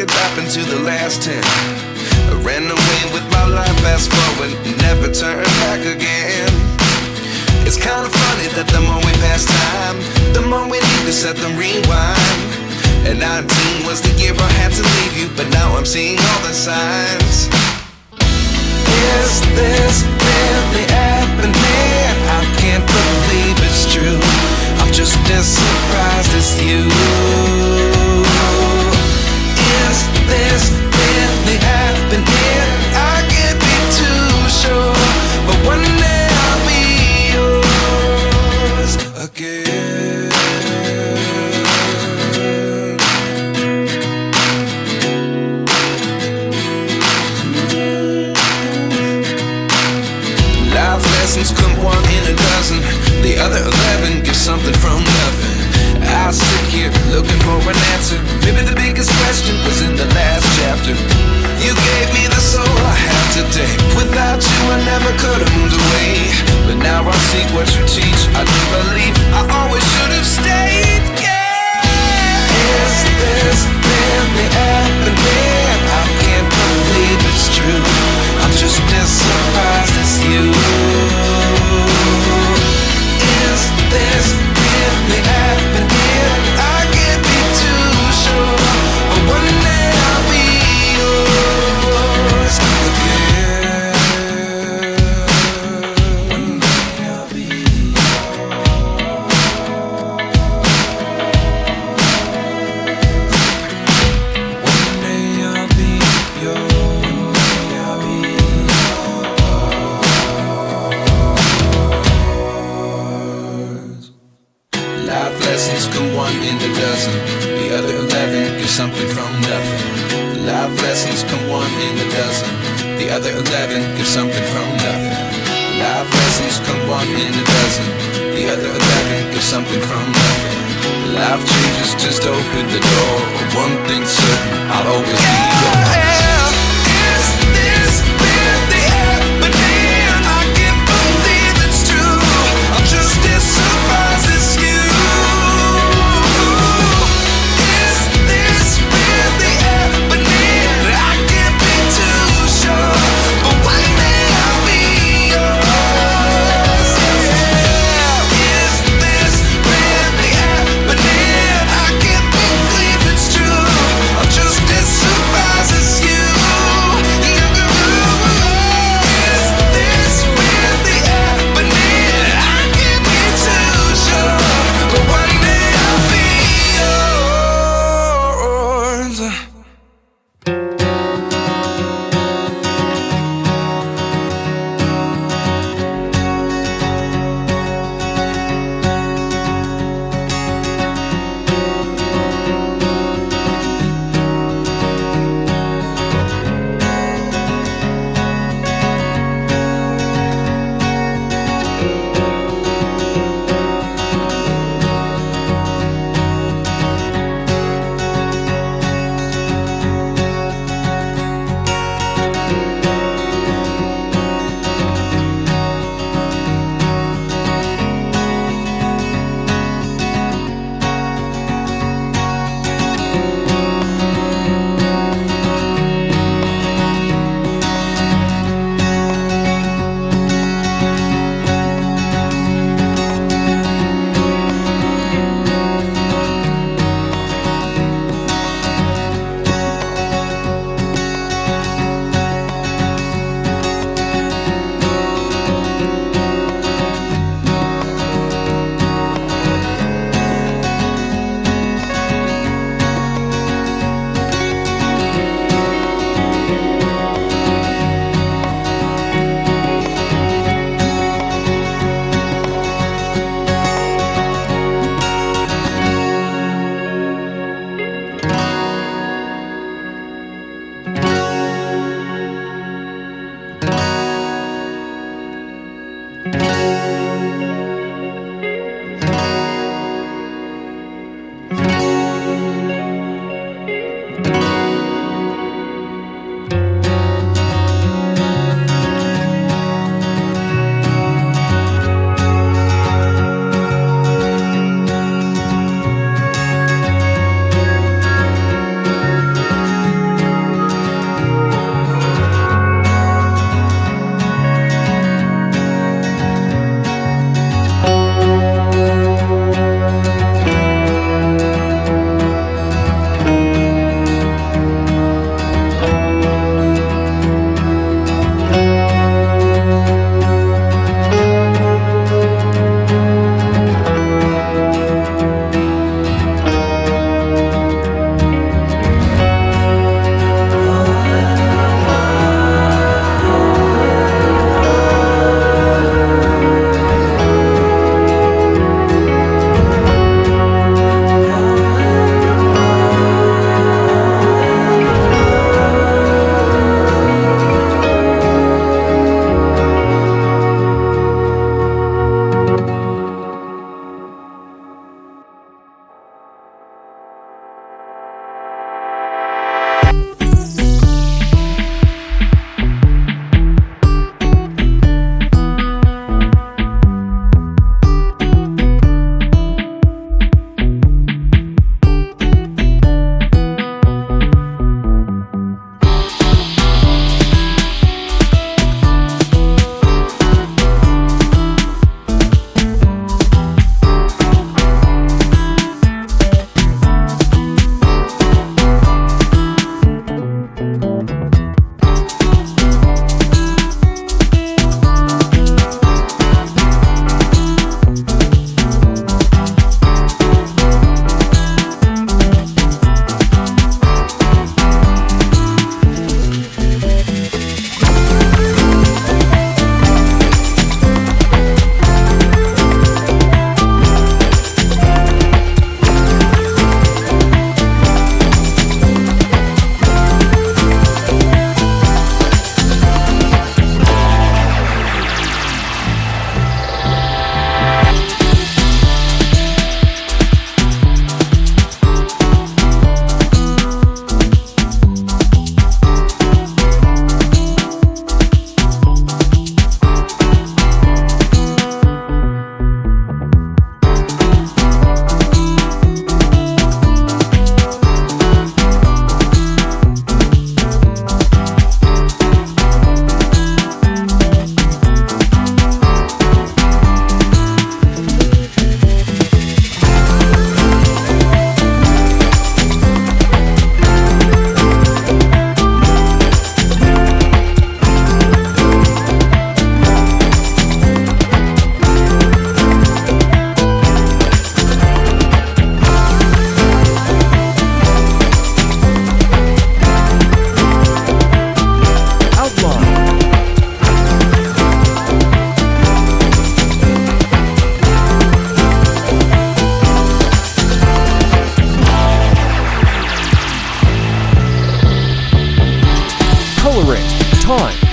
could happen to the last 10. I ran away with my life, fast forward, never turn back again. It's kind of funny that the more we pass time, the more we need to set the rewind. And 19 was the year I had to leave you, but now I'm seeing all the signs. Is this really happening? I can't believe it's true. I'm just as surprised as you. Is this really happening? I can't be too sure, but one day I'll be yours again. Life lessons come one in a dozen. The other 11 give something from nothing. I sit here looking for an answer. Maybe the biggest question was in the last chapter. You gave me the soul I have today. Without you I never could have moved away. But now I see what you teach. I do believe I always should have stayed. Yeah. Is this really happening? I can't believe it's true. I'm just as surprised as you. Is this really happening? I can't be too sure, but one day I'll be yours again. One day I'll be yours. One day I'll be yours. I'll be yours. Life lessons come one in a dozen. The other 11 give something from nothing. Life lessons come one in a dozen. The other 11 give something from nothing. Life lessons come one in a dozen. The other 11 give something from nothing. Life changes just open the door. One thing's certain, I'll always be yours. Is this really happening? I can't believe it's true. I'm just as surprised as you. Is this really happening? I can't be too sure, but one day I'll be yours. Yeah. Is this really happening? I can't believe it's true. I'm just as surprised. frame, time.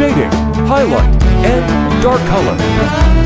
Shading, highlight, and dark color.